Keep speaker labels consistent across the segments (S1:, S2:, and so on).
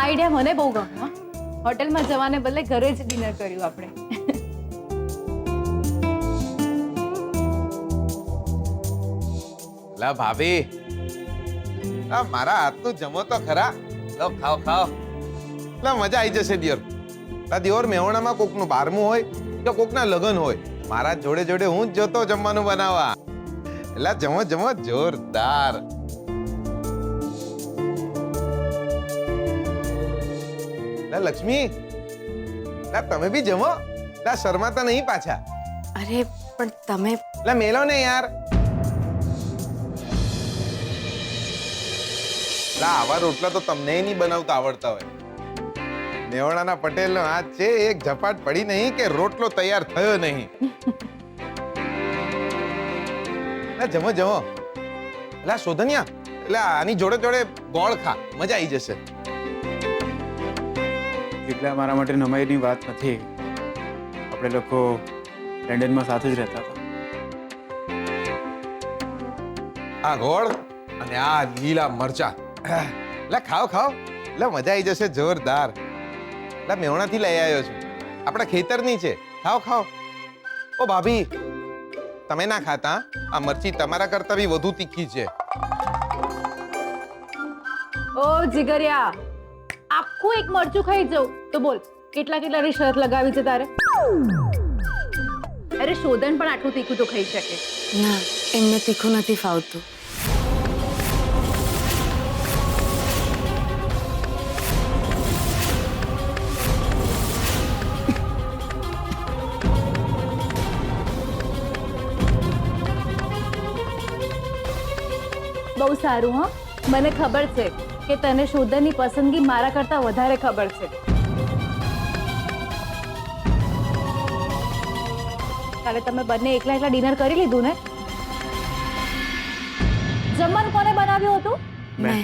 S1: Idea મને બહુ ગમ્યો. હોટેલમાં જવાને બદલે ઘરે જ ડિનર કર્યું આપણે.
S2: લા ભાભી, આ મારા હાથનું જમો તો ખરા. લો ખાઓ ખાઓ. લા મજા આવી જશે દિયોર. લા દિયોર મેહોણામાં કોકનું 12મું હોય કે કોકના લગન હોય, મારા જોડે જોડે હું જ જોતો જમવાનું બનાવવા. એલા જમો જમો જોરદાર. લા લક્ષ્મી, લા તમે બી જમો. લા શર્માતા નહીં પાછા.
S3: અરે પણ તમે
S2: લા મેલો ને યાર. લા આવા રોટલા તો તમને નહીં બનાવતા આવડતા હોય. મેવાડાના પટેલનો હાથ છે, એક ઝપાટ પડી નહીં કે રોટલો તૈયાર થયો નહીં. લા જમો જમો. લા શોધનિયા, લા આની જોડે જોડે ગોળ ખા, મજા આવી જશે.
S4: એટલે મારા માટે નમાઈની વાત નથી. આપણે લોકો લંડનમાં સાથે જ રહેતા હતા.
S2: આ ગોળ અને આ લીલા મરચા. લા ખાઓ ખાઓ. લા મજા આવી જશે જોરદાર. લા મેહોણાથી લઈ આવ્યો છું, આપણા ખેતરની છે. ખાઓ ખાઓ. ઓ ભાભી, તમે ના ખાતા? આ મરચી તમારા કરતા બી વધુ તીખી છે.
S1: ઓ જીગરિયા, આખું એક મરચું ખાઈ જાઉં તો બોલ કેટલા કેટલાની શરત લગાવી છે તારે? અરે શોધન પણ આટલું તીખું તો ખાઈ શકે.
S3: ના, એમને તીખું નથી ફાવતું.
S1: બહુ સારું. હા, મને ખબર છે કે તને શોધનની પસંદગી મારા કરતા વધારે ખબર છે. કાલે તમે બંને એકલા એકલા ડિનર કરી લીધું ને? જમવાનું કોને બનાવ્યું હતું?
S3: મેં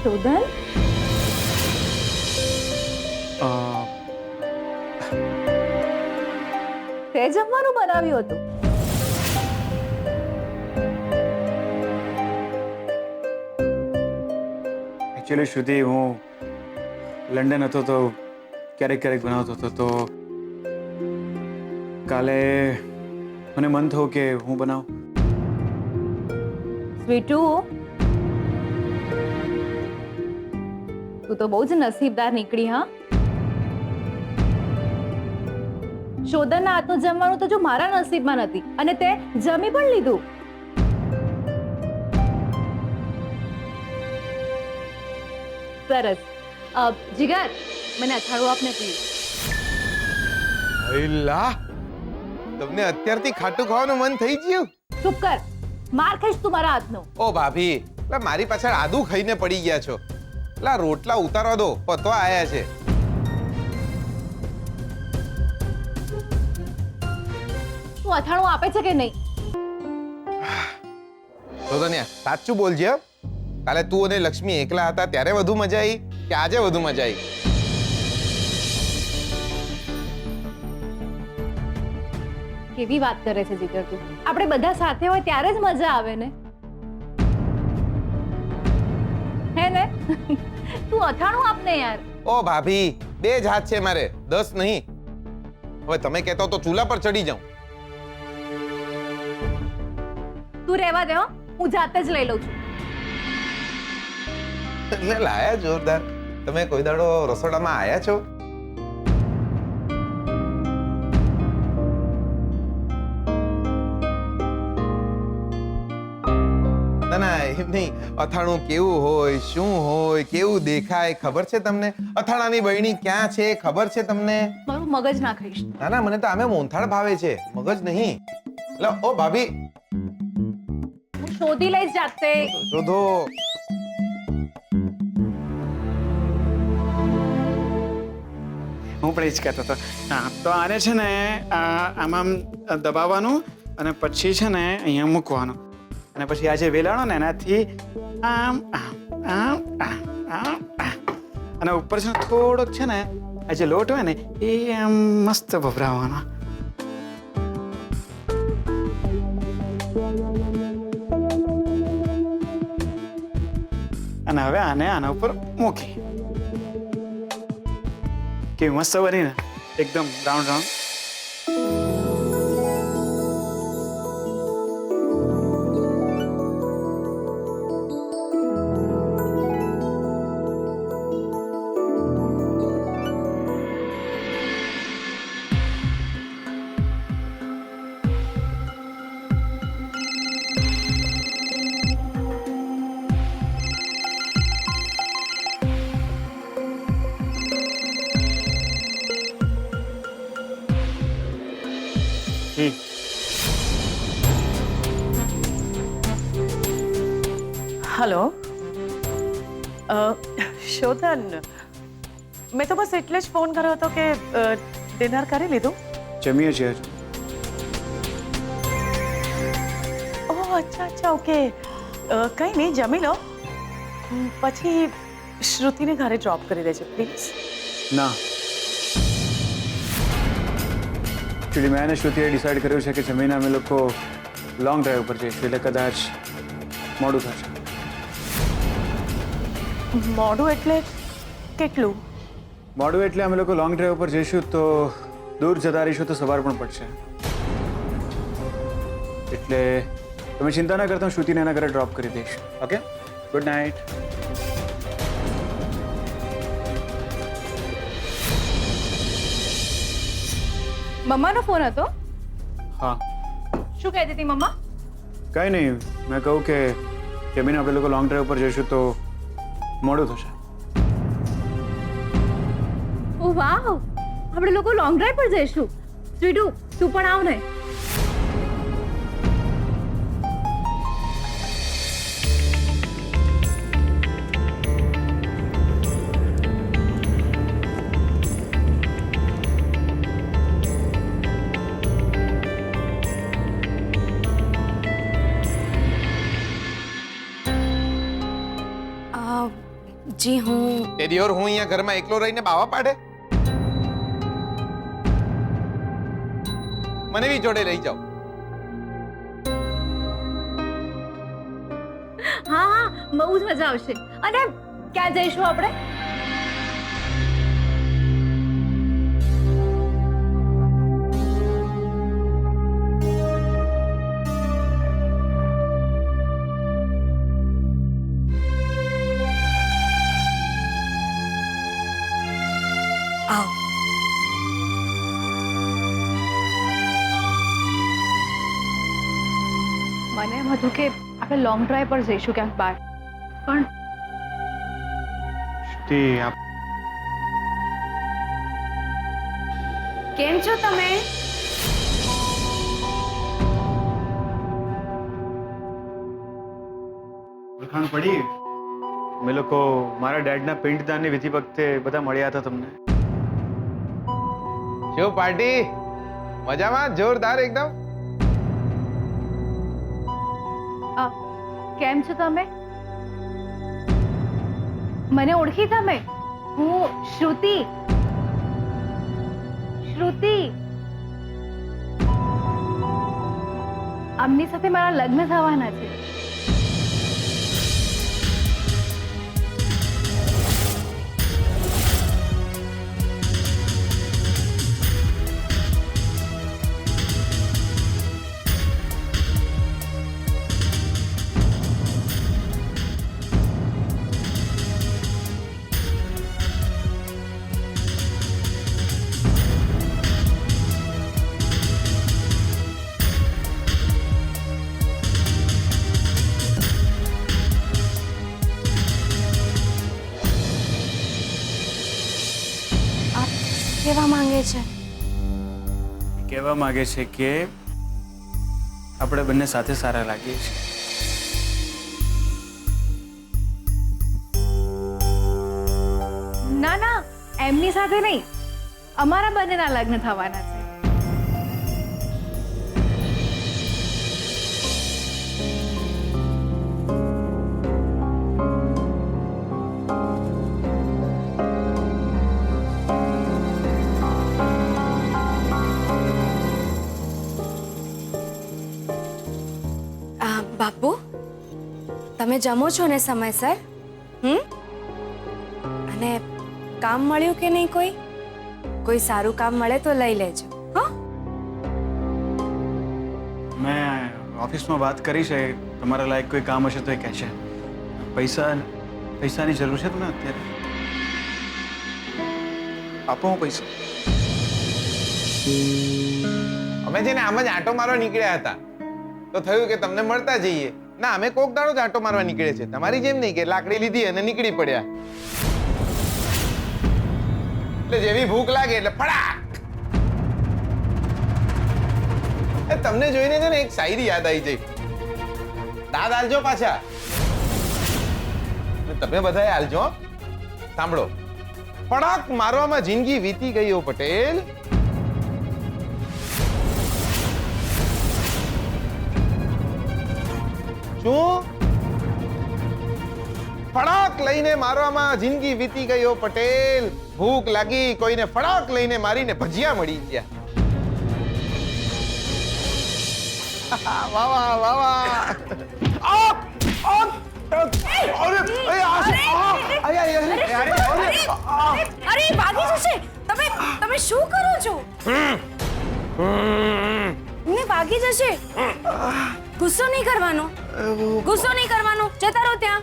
S1: શોધન, તે જમવાનું બનાવ્યું હતું?
S4: એકચ્યુઅલી સુધી હું લંડન હતો તો ક્યારેક ક્યારેક બનાવતો હતો. તો કાલે મને મન થયું કે હું બનાવું.
S1: સ્વીટુ, તું તો બહુ જ નસીબદાર નીકળી. હા, શોધનના હાથનું જમવાનું તો જો મારા નસીબમાં નથી અને તે જમી પણ લીધું. સરસ. જીગર, મને અથાણું આપને પ્લીઝ.
S2: લા તમને અત્યારથી ખાટું ખાવાનું મન થઈ ગયું?
S1: ચૂપ કર, માર ખાઈશ તું મારા હાથનો.
S2: ઓ ભાભી, લા મારી પાછળ આદુ ખાઈને પડી ગયા છો. લા રોટલા ઉતારવા દો, પતવા આયા છે.
S1: તું અથાણું આપે છે કે નહીં?
S2: શોધન્યા, સાચું બોલજે. હો. કાલે તું અને લક્ષ્મી એકલા હતા ત્યારે વધુ મજા આવી કે આજે વધુ મજા આવી?
S1: કેવી વાત કરે છે જીગર તું? આપણે બધા સાથે હોય ત્યારે જ મજા આવે ને, હે ને? તું અથાણું આપને યાર.
S2: ઓ ભાભી, 2 જ હાથ છે મારે, 10 નહીં. હવે તમે કહેતો તો ચૂલા પર ચડી જાઉં.
S1: તું રહેવા દે. હો, હું જાતે જ લઈ લઉં છું.
S2: એટલે લાયા જોરદાર. તમે કોઈ દાડો રસોડામાં આયા છો? ના ના, એમ નહીં. અથાણું કેવું હોય, શું હોય, કેવું દેખાય ખબર છે તમને? અથાણાની બરણી ક્યાં છે ખબર છે તમને?
S1: મારું મગજ ના ખાઈશ.
S2: ના ના, મને તો આમે મોહનથાળ ભાવે છે, મગજ નહીં. લો ઓ ભાભી,
S1: હું શોધી લઈશ જાતે.
S2: શોધો.
S4: હું પણ એ જ કહેતો હતો. હા, તો આને છે ને આમાં દબાવવાનું અને પછી છે ને અહીંયા મૂકવાનું અને પછી આ જે વેલાણો ને એનાથી આમ આમ આમ આમ આમ અને ઉપર છે ને થોડોક છે ને આ જે લોટ હોય ને એ આમ મસ્ત ભભરાવાનો. અને હવે આને આના ઉપર મૂકી. કેવી મસ્ત બની ને, એકદમ રાઉન્ડ રાઉન્ડ.
S5: हेलो શોધન, મેં તો બસ એટલે જ ફોન કર્યો હતો કે ડિનર કરી લીધું?
S4: જમીએ છીએ હજુ.
S5: ઓહ અચ્છા અચ્છા ઓકે, કંઈ નહીં, જમી લો પછી શ્રુતિને ઘરે ડ્રોપ કરી દેજો પ્લીઝ.
S4: ના, એકચ્યુઅલી મેં અને શ્રુતિએ ડિસાઈડ કર્યું છે કે જમીને અમે લોકો લોંગ ડ્રાઈવ પર જઈશું, એટલે કદાચ મોડું થશે.
S5: મોડું એટલે કેટલું?
S4: મોડું એટલે અમે લોકો લોંગ ડ્રાઈવ પર જઈશું તો દૂર જતા રહીશું તો સવાર પણ પડશે. એટલે તમે ચિંતા ના કરતા, હું શ્રુતિને એના ઘરે ડ્રોપ કરી દઈશ. Okay, good night.
S1: મમ્માનો ફોન હતો.
S4: હા,
S1: શું કહેતી હતી મમ્મા?
S4: કંઈ નહીં, મેં કહું કે જમીને આપણે લોકો લોંગ ડ્રાઈવ પર જઈશું તો મોડું થશે.
S1: ઓ વાવ, આપણે લોકો લોંગ ડ્રાઈવ પર જઈશું. સ્વીટુ, તું પણ આવ ને.
S3: જી હું
S2: તે દિયોર હું અહીંયા ઘરમાં એકલો રહીને બાવા પાડે? મને બી જોડે રહી જાઓ.
S1: હા હા, બહુ જ મજા આવશે. અને ક્યાં જઈશું આપણે?
S3: આવ.
S1: મને એમ હતું કે આપણે લોંગ ડ્રાઈવ પર જઈશું ક્યાંક બહાર, પણ
S4: શ્રુતિ,
S3: કેમ છો તમે?
S4: ઓળખાણ પડી? અમે લોકો મારા ડેડના પિંડદાનની વિધિ વખતે બધા મળ્યા હતા તમને.
S2: શું પાર્ટી? મજામાં? જોરદાર એકદમ.
S1: કેમ છો તમે? મને ઓળખી તમે? હું શ્રુતિ. શ્રુતિ, આમની સાથે મારા લગ્ન થવાના છે.
S3: કેવા માંગે છે?
S4: કહેવા માંગે છે કે આપણે બંને સાથે સારા લાગીએ છીએ.
S1: ના ના, એમની સાથે નહીં, અમારા બંનેના લગ્ન થવાના છે.
S3: બાપુ, તમે જમો છો ને સમયસર? અને કામ મળ્યું કે નહીં? કોઈ સારું કામ મળે તો લઈ લેજો. હા,
S4: મેં ઓફિસમાં વાત કરી છે, તમારા લાયક કોઈ કામ હશે તો એ કહેશે. પૈસાની જરૂર છે તમને અત્યારે? આપો હું પૈસા.
S2: અમે છે ને આમ જ આંટો મારવા નીકળ્યા હતા તો થયું કે તમને મળતા જઈએ. ના, અમે કોક દાડો જ આંટો મારવા નીકળે છે, તમારી જેમ નહીં કે લાકડી લીધી અને નીકળી પડ્યા. એટલે જેવી ભૂખ લાગે એટલે ફડાક. તમને જોઈને છે ને એક શાયરી યાદ આવી જાય. દાદ આલજો પાછા. તમે બધાએ આલજો. સાંભળો. ફડાક મારવામાં જિંદગી વીતી ગઈ ઓ પટેલ. શું? ફડાક લઈને મારવામાં જિંદગી વીતી ગઈ ઓ પટેલ. ભૂખ લાગી કોઈને ફડાક લઈને મારીને ભજીયા મળી ગયા. વાહ વાહ વાહ વાહ.
S3: અરે ભાગી જશે. તમે શું કરો છો? ને ભાગી જશે. ગુસ્સો નહીં કરવાનો. જતા રહો ત્યાં.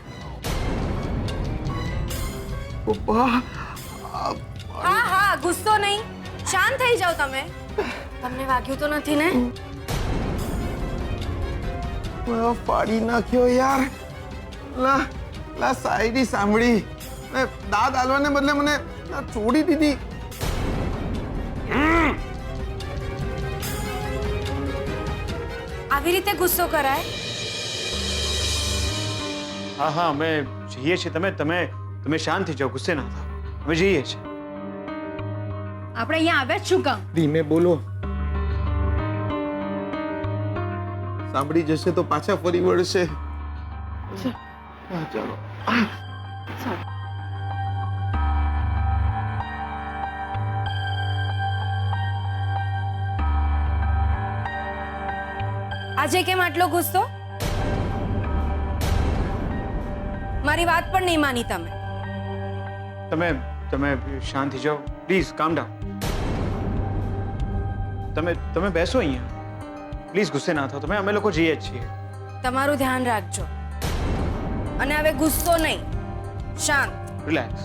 S3: હા, ગુસ્સો નહીં. શાંત થઈ જાઓ તમે. તમને વાગ્યું તો નથી ને?
S2: ફાડી નાખ્યો યાર. લા શાયરી સાંભળી ને દાદ આલવાને બદલે મને છોડી દીધી.
S3: આવી રીતે ગુસ્સો કરાય?
S4: હા, અમે જઈએ છીએ. તમે શાંત થઈ જાઓ, ગુસ્સે ના થાઓ. અમે જઈએ છીએ.
S1: આપણે અહીંયા આવ્યા જ શું કામ?
S2: ધીમે બોલો. સાંભળી જશે તો પાછા ફરી વળશે. ચાલો.
S3: આજે કેમ આટલો ગુસ્સો? મારી વાત પણ નહીં માની તમે.
S4: તમે શાંત થઈ જાઓ. પ્લીઝ કામ ડાઉન. તમે બેસો અહીંયા. પ્લીઝ ગુસ્સે ના થાઓ. અમે લોકો જઈએ જ છીએ.
S3: તમારું ધ્યાન રાખજો. અને હવે ગુસ્સો નહીં, શાંત.
S4: રિલેક્સ.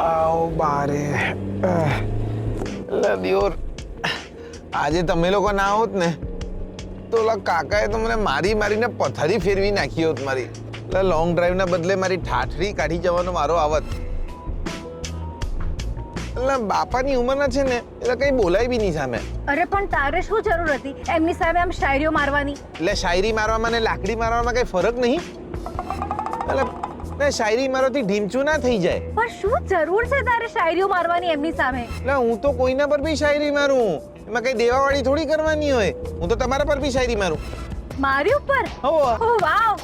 S2: આવો બારે. લે દિયોર, આજે તમે લોકો ના હોત ને તો ઓલા કાકાએ તો મને મારીને પથારી ફેરવી નાખી હોત મારી. લોંગ ડ્રાઈવ ના બદલે મારી ઠાઠરી કાઢી જવાનો મારો આવત. એટલે બાપાની ઉંમરના છે ને એટલે કઈ બોલાય બી નહીં સામે.
S1: અરે પણ તારે શું જરૂર હતી એમની સામે આમ શાયરીઓ મારવાની?
S2: એટલે શાયરી મારવામાં ને લાકડી મારવામાં કઈ ફરક નહીં? એટલે શાયરી મારવાથી ઢીમચું ના થઈ જાય.
S1: પણ શું જરૂર છે તારે શાયરીઓ મારવાની એમની સામે?
S2: એટલે હું તો કોઈના પર બી શાયરી મારું. એમાં કઈ દેવાવાળી થોડી કરવાની હોય. હું તો તમારા પર બી શાયરી મારું.
S1: મારી ઉપર?
S2: હો
S1: ઓહ વાવ,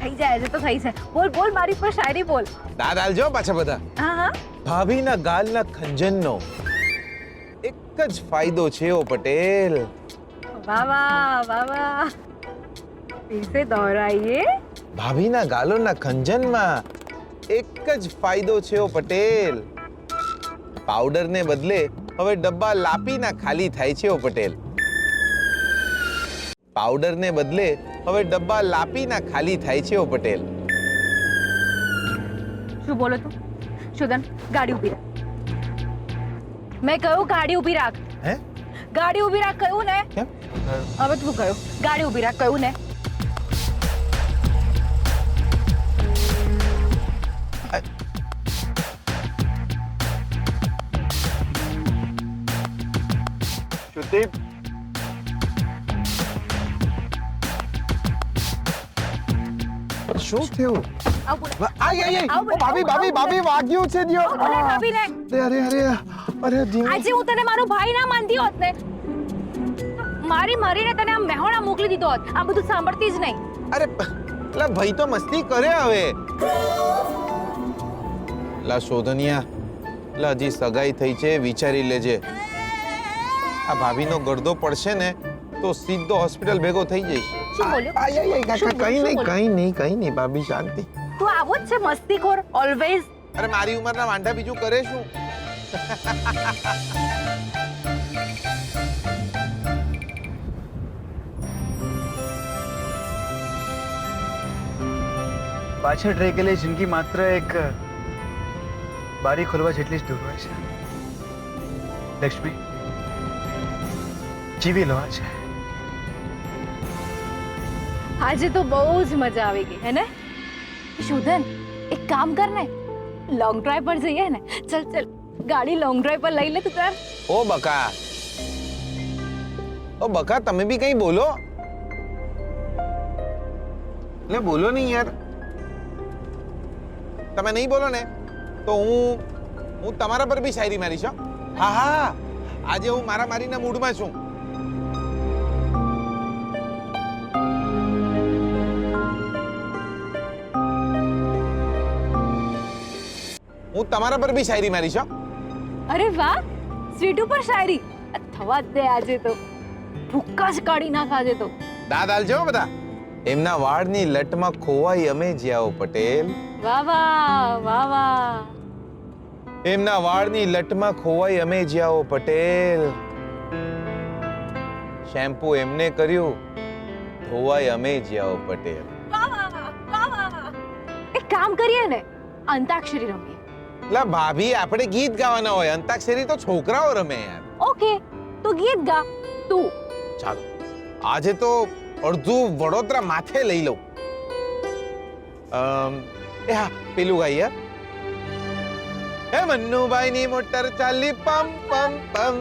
S1: થઈ જાય તો થઈ જાય. બોલ મારી ઉપર શાયરી બોલ.
S2: દાદ આલજો પાછા બધા.
S1: હા.
S2: ભાભીના ગાલના ખંજનનો એક જ ફાયદો છે ઓ પટેલ.
S1: વાહ. इसे दोहराइए.
S2: ભાભીના ગાલોના ખંજનમાં એક જ ફાયદો છે ઓ પટેલ. પાવડરને બદલે હવે ડબ્બા લાપીના ખાલી થાય છે ઓ પટેલ. પાવડરને બદલે હવે ડબ્બા લાપીના ખાલી થાય છે ઓ પટેલ.
S1: શું બોલો તું? શુદન, ગાડી ઊભી રાખ. મેં કહ્યું ગાડી ઊભી રાખ.
S2: હે?
S1: ગાડી ઊભી રાખ કહ્યું ને?
S2: કેમ?
S1: હવે તું કહ્યું ગાડી ઊભી રાખ કહ્યું ને?
S2: શુદ્ધિ, શું થયું?
S1: આવ બોલ.
S2: ભાભી વાગ્યું છે દિયો.
S1: બોલે ભાભીને.
S2: અરે
S1: આજે હું તને મારો ભાઈ ના માનતી હોત ને, મારીને તને આમ મહેણા મોકલી દીધો હોત. આ બધું સાંભળતી જ નહીં.
S2: અરે લા ભાઈ તો મસ્તી કરે હવે. લા શોધનિયા, લા હજી સગાઈ થઈ છે, વિચારી લેજે. આ ભાભીનો ગરદો પડશે ને તો સીધો હોસ્પિટલ ભેગો થઈ જઈશ.
S1: શું બોલ્યો?
S2: આય, આય, આય,
S1: શું બોલ્યો? શું બોલ્યો?
S2: કઈ નહીં ભાભી, શાંતિ.
S1: તું આવો જ છે મસ્તીખોર ઓલવેઝ.
S2: અરે મારી ઉંમરના વાંઢા બીજું કરે શું?
S4: પાછળ રહી ગયેલી જિંદગી માત્ર એક બારી ખોલવા જેટલી જ દૂર હોય છે. લક્ષ્મી, જીવી લો આજે.
S1: આજે તો બહુ જ મજા આવી ગઈ હે ને? શોધન, એક કામ કર ને, લોંગ ડ્રાઈવ પર જઈએ ને. ચલ ચલ, ગાડી લોંગ ડ્રાઈવ પર લઈ લે તું તાર.
S2: ઓ બકા, તમે બી કઈ બોલો. લે બોલો નહીં યાર. તમે નહીં બોલો ને તો હું તમારા પર બી શાયરી મારીશ. હા હા, આજે હું મારા મારીના મૂડમાં છું. હું તમારા પર બી શાયરી મારીશ.
S1: અરે વાહ, સ્વીટુ પર શાયરી થવા જ દે. આજે તો ભૂક્કા જ કાઢી નાખ આજે તો.
S2: દાદ આલજો બધા. એમના વાળની લટમાં ખોવાઈ અમે જ્યાઓ પટેલ.
S1: વાહ વાહ વાહ વાહ.
S2: એમના વાળની લટમાં ખોવાઈ અમે જ્યાઓ પટેલ. શેમ્પુ એમને કર્યું, ધોવાઈ અમે જ્યાઓ પટેલ.
S1: વાહ વાહ વાહ વાહ વાહ વાહ. એક કામ કરીએ ને, અંતાક્ષરી રમીએ.
S2: લા ભાભી, આપણે ગીત ગાવાના હોય. અંતાક્ષરી તો છોકરાઓ રમે યાર.
S1: ઓકે, તો ગીત ગા તું.
S2: ચાલો, આજે તો અડધું વડોદરા માથે લઈ લઉં. એ હા, પેલું ગાઈએ. હે મન્નુભાઈ ની મોટર ચાલી પમ પમ પમ,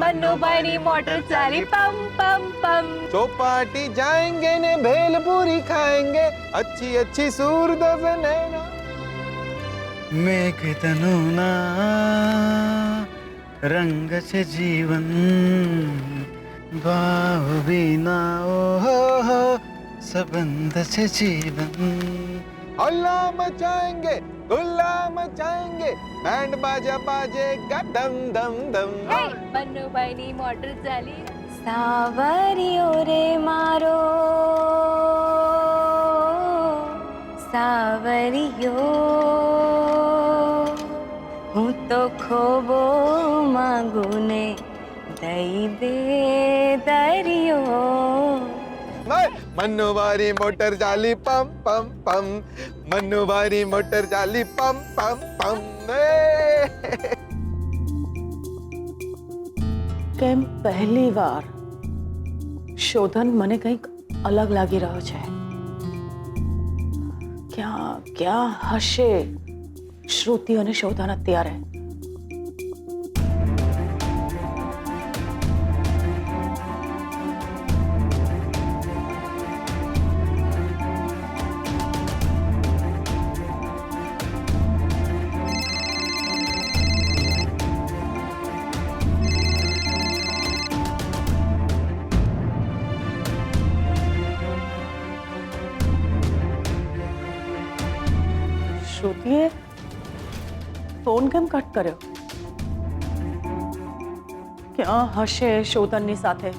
S1: મન્નુભાઈ ની મોટર ચાલી પમ પમ પમ.
S2: ચોપાટી જાएंगे ने भेलपूरी खाएंगे, अच्छी अच्छी सूरत से नैना.
S4: મેઘ તનુના રંગ છે જીવન, ભાવ વિના ઓહો સંબંધ છે જીવન.
S2: हल्ला मचाएंगे, गुल्ला मचाएंगे, बैंड बाजा बाजेगा दम दम दम.
S1: હે મન્નુભાઈ ની મોટર ચાલી.
S3: સાવરિયો રે મારો સાવરિયો, હું તો ખોબો માંગુ ને દઈ દે દરિયો.
S2: મન્નુભાઈ મોટર ચાલી પમ પમ પમ, મન્નુભાઈ મોટર ચાલી પમ પમ પમ.
S5: કેમ પહેલી વાર શોધન મને કંઈક અલગ લાગી રહ્યો છે. ક્યાં હશે શ્રુતિ અને શોધન અત્યારે? શ્રુતિએ ફોન કેમ કટ કર્યો? ક્યાં હશે શોધનની સાથે?